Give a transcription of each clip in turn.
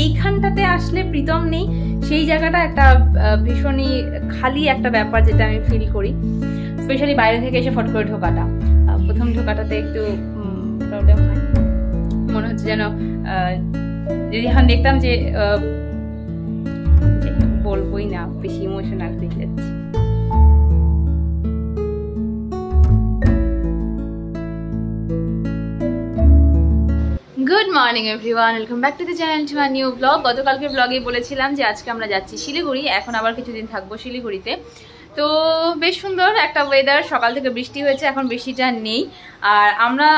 এইখানটাতে আসলে প্রীতম নেই, সেই জায়গাটা একটা ভীষণই খালি একটা ব্যাপার যেটা আমি ফিল করি, স্পেশালি বাইরে থেকে এসে ফট করে ঢোকাটা। প্রথম ঢোকাটাতে একটু প্রবলেম হয়, মনে হচ্ছে যেন যদি এখন দেখতাম যে বলবোই না, বেশি ইমোশনাল হয়ে যাচ্ছে। Good morning everyone, welcome back to the channel to my new blog. গতকালকে ব্লগে বলেছিলাম যে আজকে আমরা যাচ্ছি শিলিগুড়ি, এখন আবার কিছুদিন থাকবো শিলিগুড়িতে। তো বেশ সুন্দর একটা ওয়েদার, সকাল থেকে বৃষ্টি হয়েছে, এখন বৃষ্টিটা নেই। আর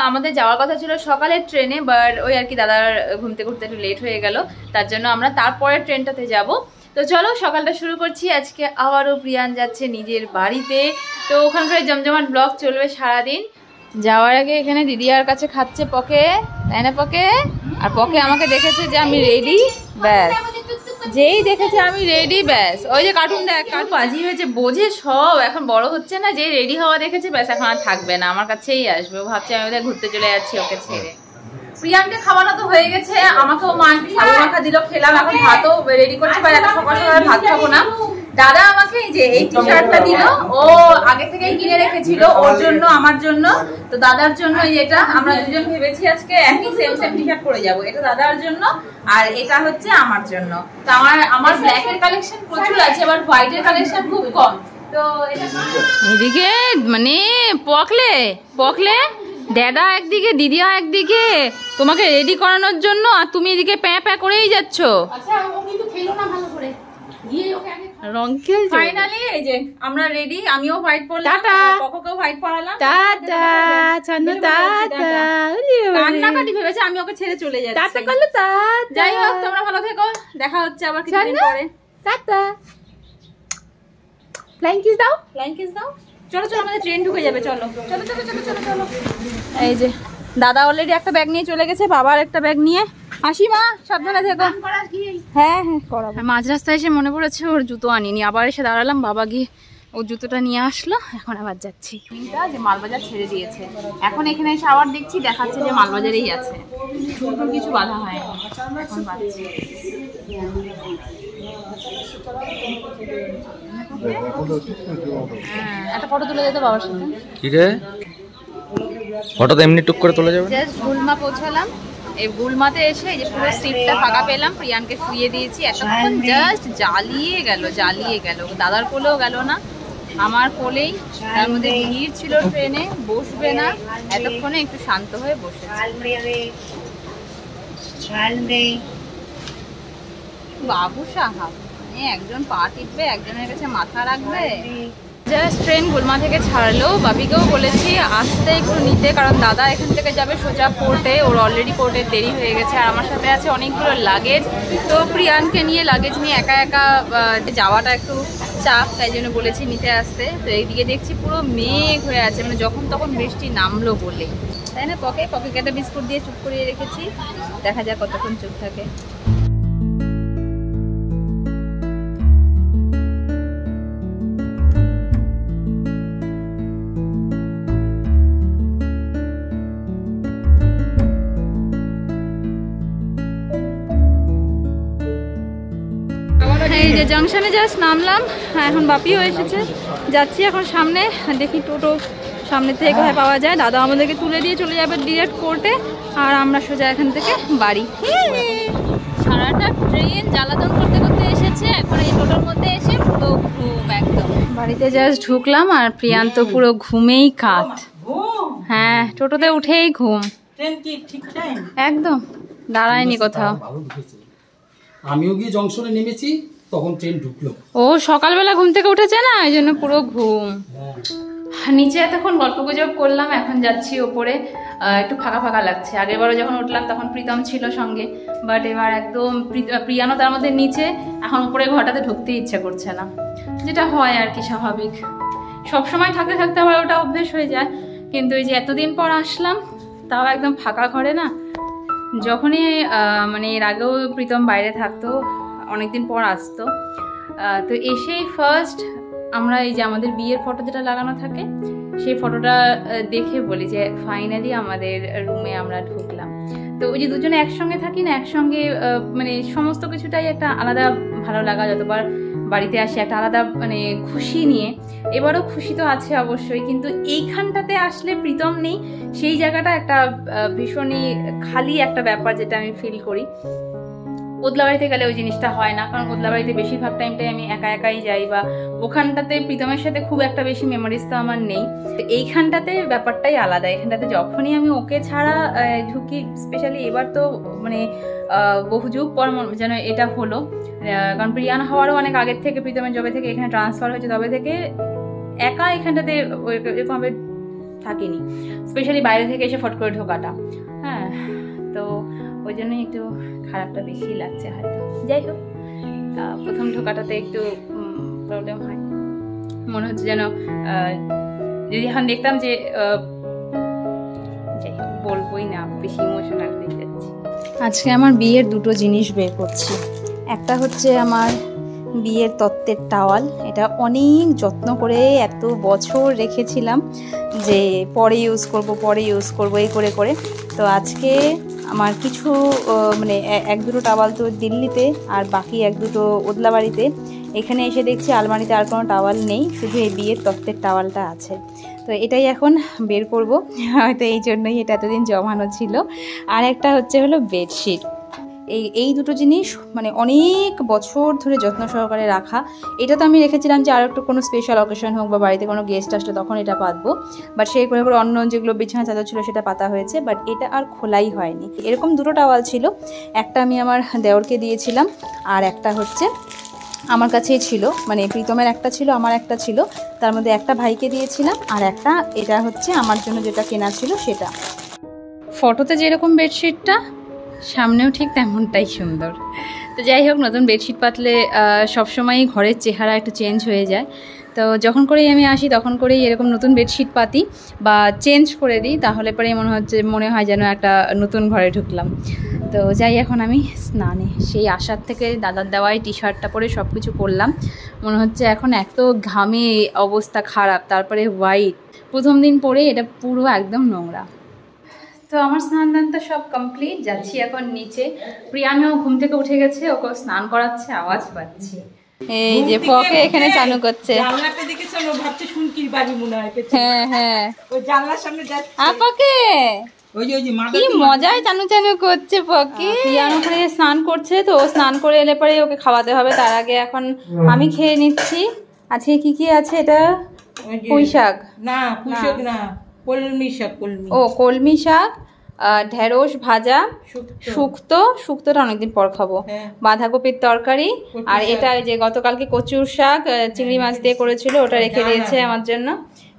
আমাদের যাওয়ার কথা ছিল সকালের ট্রেনে, বাট ওই আর কি দাদার ঘুমতে ঘুরতে একটু লেট হয়ে গেল, তার জন্য আমরা তারপরের ট্রেনটাতে যাব। তো চলো সকালটা শুরু করছি। আজকে আবারও প্রিয়ান যাচ্ছে নিজের বাড়িতে, তো ওখানকার জমজমাট ব্লগ চলবে সারাদিন। যাওয়ার আগে এখানে দিদিয়ার কাছে খাচ্ছে পকে, তাই না পকে? আর পকে আমাকে দেখেছে যে আমি রেডি, ব্যাস যেই দেখেছে আমি রেডি, ব্যাস ওই যে কার্টুন দেখ, কার্টুন বাজি হয়েছে, বোঝে সব, এখন বড় হচ্ছে না, যে রেডি হওয়া দেখেছে ব্যাস এখন আর থাকবে না, আমার কাছেই আসবে। ভাবছে আমি ওদের ঘুরতে চলে যাচ্ছি ওকে ছেড়ে। প্রিয়ানকে খাওয়ানো তো হয়ে গেছে, আমাকেও মা আলু মাখা দিল, খেলাম, এখন ভাতও রেডি করছে, বা এত সকাল সকাল ভাত খাবো না। দাদা আমাকে এই যে এই টি শার্টটা দিল, ও আগে থেকেই কিনে রেখেছিল ওর জন্য আমার জন্য, তো দাদার জন্য এটা আমরা দুজন ভেবেছি আজকে একই সেম সেম টি শার্ট পরে যাবো। এটা দাদার জন্য আর এটা হচ্ছে আমার জন্য। তো আমার ব্ল্যাক এর কালেকশন প্রচুর আছে, বাট হোয়াইট এর কালেকশন খুব কম। তো এদিকে মানে পকলে ড্যাডা একদিকে, দিদিয়া একদিকে, তোমাকে রেডি করানোর জন্য, আর তুমি এদিকে প্যাঁ প্যাঁ করেই যাচ্ছ। আচ্ছা ও কিন্তু খেলো না ভালো করে, গিয়ে ওকে আগে রং খেলছো। ফাইনালি এই যে আমরা রেডি, আমিও হোয়াইট পরলাম, পকোকেও হোয়াইট পরালাম। Tata Channu, tata. কান্নাকাটি ভেবেছে আমি ওকে ছেড়ে চলে যাচ্ছি। টাটা করলো, টাটা। যাই হোক তোমরা ভালো থেকো, দেখা হচ্ছে আবার কিছুদিন পরে। টাটা। ফ্লাইং কিস দাও, ফ্লাইং কিস দাও। চলো চলো আমাদের ট্রেন ঢুকে যাবে, চলো চলো চলো চলো চলো চলো। এই যে দাদা অলরেডি একটা ব্যাগ নিয়ে চলে গেছে, বাবার একটা ব্যাগ নিয়ে। আসি মা, সাবধানে থেকো। হ্যাঁ হ্যাঁ করাবো। মাঝ রাস্তায় এসে মনে পড়েছে ওর জুতো আনিনি, আবার এসে দাঁড়ালাম, বাবা গিয়ে ওর জুতোটা নিয়ে আসলো, এখন আবার যাচ্ছি। যে মালবাজার ছেড়ে দিয়েছে, এখন এখানে এসে আবার দেখছি দেখাচ্ছে যে মালবাজারেই আছে, ছোট কিছু বাধা হয় এখন পাচ্ছি। একটা ফটো তুলে যেতে বাবার সাথে। কি রে ফটো তো এমনি টুক করে তোলা যাবে। জাস্ট গুলমা পৌঁছালাম, এই গুলমাতে এসে এই যে পুরো সিটটা ফাঁকা পেলাম, প্রিয়ানকে শুইয়ে দিয়েছি। এতক্ষণ জাস্ট জ্বালিয়ে গেল, দাদার কোলেও গেল না, আমার কোলেই। তার মধ্যে ভিড় ছিল ট্রেনে, বসবে না, এতক্ষণে একটু শান্ত হয়ে বসেছে। বাবু সাহাব মানে একজন পা টিপবে, একজনের কাছে মাথা রাখবে। জাস্ট ট্রেন গুলমা থেকে ছাড়লো, বাবিকেও বলেছি আসতে একটু নিতে, কারণ দাদা এখান থেকে যাবে সোজা কোর্টে, ওর অলরেডি কোর্টের দেরি হয়ে গেছে, আর আমার সাথে আছে অনেকগুলো লাগেজ। তো প্রিয়ানকে নিয়ে লাগেজ নিয়ে একা একা যাওয়াটা একটু চাপ, তাই জন্য বলেছি নিতে আসতে। তো এইদিকে দেখছি পুরো মেঘ হয়ে আছে, মানে যখন তখন বৃষ্টি নামলো বলে, তাই না? পকে একটা বিস্কুট দিয়ে চুপ করিয়ে রেখেছি, দেখা যাক কতক্ষণ চুপ থাকে। এই যে জংশনে জাস্ট নামলাম, এখন বাপিও এসেছে, যাচ্ছি এখন সামনে, দেখি টোটো সামনে থেকে কোথায় পাওয়া যায়। দাদা আমাদেরকে তুলে দিয়ে চলে যাবে ডিরেক্ট কোর্টে, আর আমরা সোজা এখান থেকে বাড়ি। সারাটা ট্রেন জ্বালাতন করতে করতে এসেছে, এখন এই টোটোর মধ্যে এসে পুরো ঘুম একদম। বাড়িতে জাস্ট ঢুকলাম আর প্রিয়ান তো পুরো ঘুমেই কাত। হ্যাঁ টোটোতে উঠেই ঘুম, একদম দাঁড়ায়নি কোথাও। আমিও গিয়ে জংশনে নেমেছি, তখন ট্রেন ঢুকলো। ও সকালবেলা ঘুম থেকে উঠেছে না, এই জন্য পুরো ঘুম। নিচে এতক্ষণ গল্প গুজব করলাম, এখন যাচ্ছি ওপরে, একটু ফাঁকা ফাঁকা লাগছে। আগেরবারও যখন উঠলাম তখন প্রীতম ছিল সঙ্গে, বাট এবার একদম প্রিয়ানো তার মধ্যে নিচে, এখন উপরে ঘরটাতে ঢুকতে ইচ্ছে করছে না, যেটা হয় আর কি স্বাভাবিক, সবসময় থাকতে থাকতে আবার ওটা অভ্যেস হয়ে যায়। কিন্তু এই যে এতদিন পর আসলাম, তাও একদম ফাঁকা ঘরে না, যখনই মানে এর আগেও প্রীতম বাইরে থাকতো, অনেকদিন পর আসতো, তো এসেই ফার্স্ট আমরা এই যে আমাদের বিয়ের ফটো যেটা লাগানো থাকে, সেই ফটোটা দেখে বলি যে ফাইনালি আমাদের রুমে আমরা ঢুকলাম। তো ওই যে দুজনে একসঙ্গে থাকি না, একসঙ্গে মানে সমস্ত কিছুটাই একটা আলাদা ভালো লাগা। যতবার বাড়িতে আসি একটা আলাদা মানে খুশি নিয়ে, এবারও খুশি তো আছে অবশ্যই, কিন্তু এইখানটাতে আসলে প্রীতম নেই, সেই জায়গাটা একটা ভীষণই খালি একটা ব্যাপার যেটা আমি ফিল করি। ওদলাবাড়িতে গেলে ওই জিনিসটা হয় না, কারণ ওদলাবাড়িতে বেশিরভাগ টাইমটাই আমি একা একাই যাই, বা ওখানটাতে প্রীতমের সাথে খুব একটা বেশি মেমোরিজ তো আমার নেই। তো এইখানটাতে ব্যাপারটাই আলাদা। এখানটাতে যখনই আমি ওকে ছাড়া ঢুকি, স্পেশালি এবার তো মানে বহু যুগ পর যেন এটা হলো, কারণ প্রিয়ান হওয়ারও অনেক আগের থেকে, প্রীতমের জবে থেকে এখানে ট্রান্সফার হয়েছে তবে থেকে একা এখানটাতে এরকমভাবে থাকিনি, স্পেশালি বাইরে থেকে এসে ফট করে ঢোকাটা। হ্যাঁ, তো ওই জন্যই একটু খারাপটা বেশি লাগছে হয়তো। যাই হোক, প্রথম ঢোকাটাতে একটু প্রবলেম হয়, মনে হচ্ছে যেন যদি এখন দেখতাম যে যাই হোক বলবোই না, বেশি ইমোশনাল হয়ে যাচ্ছি। আজকে আমার বিয়ের দুটো জিনিস বের করছি। একটা হচ্ছে আমার বিয়ের তত্ত্বের টাওয়াল, এটা অনেক যত্ন করে এত বছর রেখেছিলাম যে পরে ইউজ করব এই করে করে। তো আজকে আমার কিছু মানে এক দুটো টাওয়াল তো দিল্লিতে, আর বাকি এক দুটো ওদলাবাড়িতে। এখানে এসে দেখছি আলমারিতে আর কোনো টাওয়াল নেই, শুধু এই বিয়ের তত্ত্বের টাওয়ালটা আছে। তো এটাই এখন বের করব, হয়তো এই জন্যই এটা এতদিন জমানো ছিল। আর একটা হলো বেডশিট। এই দুটো জিনিস মানে অনেক বছর ধরে যত্ন সহকারে রাখা। এটা তো আমি রেখেছিলাম যে আর একটু কোনো স্পেশাল অকেশন হোক বা বাড়িতে কোনো গেস্ট আসলে তখন এটা পাতবো, বাট সেই করে অন্য যেগুলো বিছানা চাদর ছিল সেটা পাতা হয়েছে, বাট এটা আর খোলাই হয়নি। এরকম দুটো টাওয়াল ছিল, একটা আমি আমার দেওরকে দিয়েছিলাম, আর একটা হচ্ছে আমার কাছেই ছিল, মানে প্রীতমের একটা ছিল, আমার একটা ছিল, তার মধ্যে একটা ভাইকে দিয়েছিলাম, আর একটা এটা হচ্ছে আমার জন্য যেটা কেনা ছিল সেটা। ফটোতে যেরকম বেডশিটটা, সামনেও ঠিক তেমনটাই সুন্দর। তো যাই হোক, নতুন বেডশিট পাতলে সবসময়ই ঘরের চেহারা একটু চেঞ্জ হয়ে যায়। তো যখন করেই আমি আসি তখন করেই এরকম নতুন বেডশিট পাতি বা চেঞ্জ করে দিই, তাহলে পরেই মনে হয় যেন একটা নতুন ঘরে ঢুকলাম। তো যাই এখন আমি স্নানে, সেই আসার থেকে দাদার দেওয়াই টি শার্টটা পরে সব কিছু করলাম। মনে হচ্ছে এখন এত ঘামে অবস্থা খারাপ, তারপরে হোয়াইট, প্রথম দিন পরে এটা পুরো একদম নোংরা। তো আমার স্নান দান তো সব কমপ্লিট, যাচ্ছি এখন নিচে। প্রিয়ামিও ঘুম থেকে উঠে গেছে, ওকে স্নান করাচ্ছে, আওয়াজ পাচ্ছি। এই যে পকে এখানে চালু করছে। জানলাতে দেখেছো, ভাবছে শুনকির বাড়ি মনে হয়। হ্যাঁ হ্যাঁ, ওই জানলার সামনে যাচ্ছে। আপকে কি মজায় চানু চানু করছে পকে। প্রিয়ান ওখানে স্নান করছে, তো ও স্নান করে এলে পরে ওকে খাওয়াতে হবে, তার আগে এখন আমি খেয়ে নিচ্ছি। আজকে কি কি আছে? এটা পুঁই শাক না, পুঁই শাক না, কলমি শাক। ও কলমি শাক, ঢেঁড়স ভাজা, শুক্তোটা অনেকদিন পর খাবো, বাঁধাকপির তরকারি, আর এটা যে গতকালকে কচুর শাক চিংড়ি মাছ দিয়ে করেছিল, ওটা রেখে দিয়েছে আমার জন্য।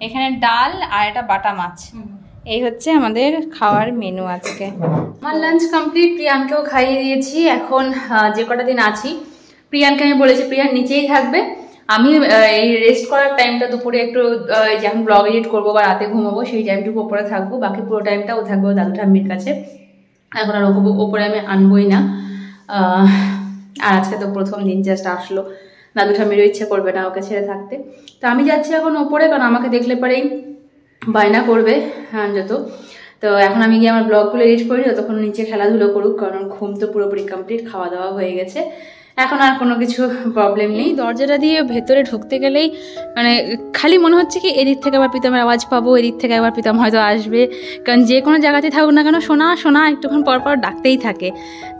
এখানে ডাল আর এটা বাটা মাছ। এই হচ্ছে আমাদের খাওয়ার মেনু আজকে। আমার লাঞ্চ কমপ্লিট, প্রিয়ানকেও খাইয়ে দিয়েছি। এখন যে কটা দিন আছি, প্রিয়ানকে আমি বলেছি প্রিয়ান নিচেই থাকবে, আমি এই রেস্ট করার টাইমটা দুপুরে একটু যখন ব্লগ এডিট করবো বা রাতে ঘুমাবো সেই টাইমটুকু ওপরে থাকবো, বাকি পুরো টাইমটা ও থাকবো দাদু ঠাম্মির কাছে। এখন আর ওপরে আমি আনবোই না। আর আজকে তো প্রথম দিন জাস্ট আসলো, দাদু ঠাম্মিরও ইচ্ছে করবে না ওকে ছেড়ে থাকতে। তো আমি যাচ্ছি এখন ওপরে, কারণ আমাকে দেখলে পরেই বায়না করবে হ্যাঁ যত। তো এখন আমি গিয়ে আমার ব্লগগুলো এডিট করি, তখন নিচে খেলাধুলো করুক, কারণ ঘুম তো পুরোপুরি কমপ্লিট, খাওয়া দাওয়া হয়ে গেছে, এখন আর কোনো কিছু প্রবলেম নেই। দরজাটা দিয়ে ভেতরে ঢুকতে গেলেই মানে খালি মনে হচ্ছে কি এদিক থেকে আবার প্রীতমের আওয়াজ পাবো, এদিক থেকে আবার প্রীতম হয়তো আসবে, কারণ যে কোনো জায়গাতে থাকুক না কেন শোনা শোনা একটুক্ষণ পর পর ডাকতেই থাকে,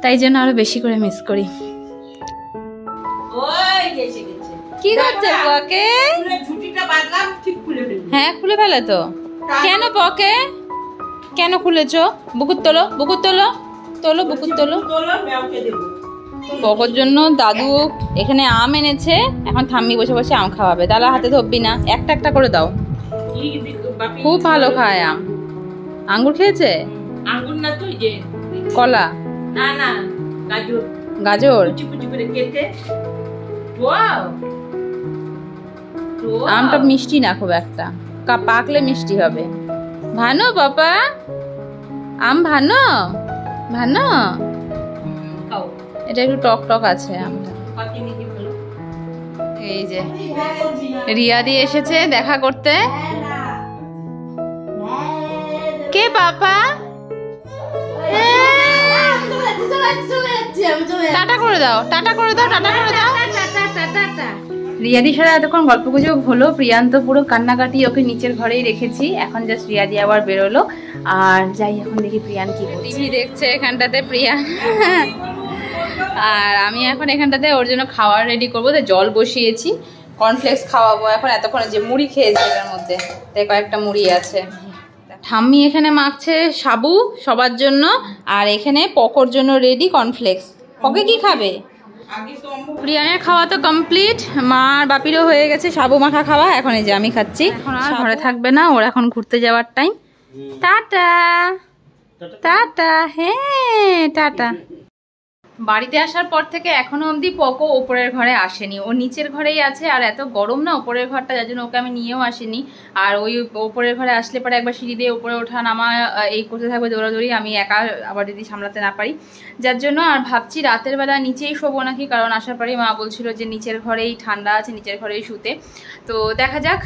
তাই জন্য আরো বেশি করে মিস করি। কি করছে পকে? হ্যাঁ খুলে ফেলে তো। কেন পকে, কেন খুলেছো? বুকুর তোলো, বুকুর তোলো, তোলো বুকুর তোলো। পকর জন্য দাদু এখানে আম এনেছে, এখন থাম্মি বসে বসে আম খাওয়াবে। দালা হাতে ধরবি না, একটা একটা করে দাও। খুব ভালো খায় আম। আঙ্গুর খেয়েছে? আঙ্গুর না তো, যে কলা, না না গাজর, গাজর কুচি কুচি করে কেটে। ওয়াও, আমটা মিষ্টি না খুব একটা, পাকলে মিষ্টি হবে। ভানো বাবা, আম ভানো ভানো, এটা একটু টক টক আছে আমটা। এই যে রিয়াদি এসেছে দেখা করতে। কে পাপা? টাটা করে দাও, টাটা করে দাও, টাটা করে দাও। রিয়াদির সাথে এতক্ষণ গল্প গুজব হলো। প্রিয়ান তো পুরো কান্নাকাটি, ওকে নিচের ঘরেই রেখেছি। এখন জাস্ট রিয়াদি আবার বেরোলো। আর যাই এখন দেখি প্রিয়ান কি টিভি দেখছে এখানটাতে প্রিয়ান। আর আমি এখন এখানটাতে ওর জন্য খাবার রেডি করবো, তো জল বসিয়েছি, কর্নফ্লেক্স খাওয়াবো এখন। এতক্ষণে যে মুড়ি খেয়েছি এটার মধ্যে, তাই কয়েকটা মুড়ি আছে। ঠাম্মি এখানে মাখছে সাবু সবার জন্য, আর এখানে পকোর জন্য রেডি কর্নফ্লেক্স। পকে কি খাবে? প্রিয়ানের খাওয়া তো কমপ্লিট, মা আর বাপিরও হয়ে গেছে সাবু মাখা খাওয়া। এখন এই যে আমি খাচ্ছি। এখন আর ঘরে থাকবে না, ওর এখন ঘুরতে যাওয়ার টাইম। টাটা টাটা, হ্যাঁ টাটা। বাড়িতে আসার পর থেকে এখনো অবধি পকো ওপরের ঘরে আসেনি, ও নিচের ঘরেই আছে। আর এত গরম না ওপরের ঘরটা, যার জন্য ওকে আমি নিয়েও আসিনি। আর ওই ওপরের ঘরে আসলে পরে একবার সিঁড়ি দিয়ে উপরে ওঠা নামা এই করতে থাকবে দৌড়াদৌড়ি, আমি একা আবার যদি সামলাতে না পারি, যার জন্য আর ভাবছি রাতের বেলা নিচেই শোবো নাকি। কারণ আসার পরেই মা বলছিল যে নিচের ঘরেই ঠান্ডা আছে, নিচের ঘরেই শুতে। তো দেখা যাক,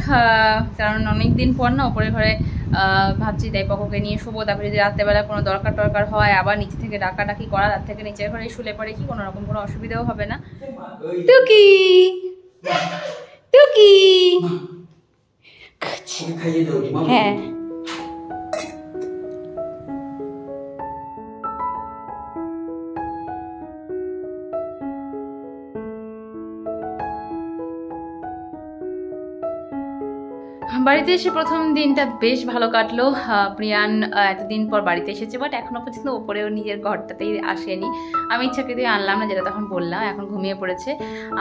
কারণ অনেক দিন পর না ওপরের ঘরে ভাবছি, তাই পকোকে নিয়ে শোবো। তারপরে যদি রাত্রেবেলা কোনো দরকার হয় আবার নিচে থেকে ডাকাডাকি করা, তার থেকে নিচের ঘরে শুলে পরে কি কোনো রকম কোনো অসুবিধাও হবে না। টুকি টুকি, হ্যাঁ বাড়িতে এসে প্রথম দিনটা বেশ ভালো কাটলো। প্রিয়ান এতদিন পর বাড়িতে এসেছে, বাট এখনো পর্যন্ত ওপরেও নিজের ঘরটাতেই আসেনি। আমি ইচ্ছাকৃতই আনলাম না, যেটা তখন বললাম। এখন ঘুমিয়ে পড়েছে।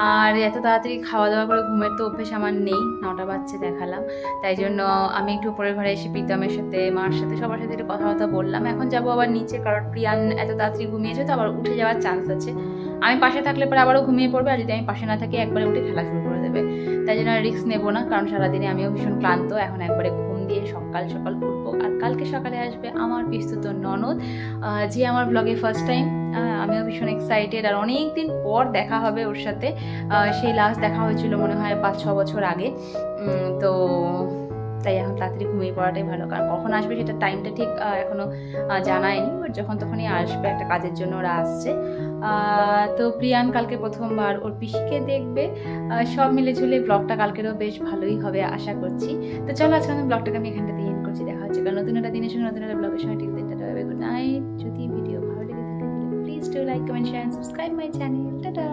আর এত তাড়াতাড়ি খাওয়া দাওয়া করে ঘুমের তো অভ্যেস আমার নেই, 9টা বাজছে দেখালাম। তাই জন্য আমি একটু উপরের ঘরে এসে প্রীতমের সাথে, মার সাথে, সবার সাথে একটু কথাবার্তা বললাম। এখন যাবো আবার নিচে, কারণ প্রিয়ান এত তাড়াতাড়ি ঘুমিয়েছে তো আবার উঠে যাওয়ার চান্স আছে। আমি পাশে থাকলে পরে আবারও ঘুমিয়ে পড়বে, আর যদি আমি পাশে না থাকি একবারে উঠে খেলা শুরু করে দেবে। তাই জন্য রিস্ক নেবো না, কারণ সারাদিনে আমিও ভীষণ ক্লান্ত। এখন একবারে ঘুম দিয়ে সকাল সকাল উঠবো। আর কালকে সকালে আসবে আমার পিস্তুত ননদ, যে আমার ব্লগে ফার্স্ট টাইম। আমিও ভীষণ এক্সাইটেড, আর অনেক দিন পর দেখা হবে ওর সাথে। সেই লাস্ট দেখা হয়েছিল মনে হয় 5-6 বছর আগে। তো তাই এখন তাড়াতাড়ি ঘুমিয়ে পড়াটাই ভালো। কারণ কখন আসবে সেটা টাইমটা ঠিক এখনো জানায়নি, বাট যখন তখনই আসবে, একটা কাজের জন্য ওরা আসছে। তো প্রিয়ান কালকে প্রথমবার ওর পিসিকে দেখবে। সব মিলে ঝুলে ব্লগটা কালকেরও বেশ ভালোই হবে আশা করছি। তো চলো আজকে আমি ব্লগটাকে আমি এখানটাতে এন্ড করছি। দেখা হচ্ছে কারণ নতুন একটা দিনের সঙ্গে নতুন একটা ব্লগের সময়। ঠিক দিনটা গুড নাইট। যদি ভিডিও ভালো লেগে থাকে please do like, comment, share and subscribe my channel. Tata.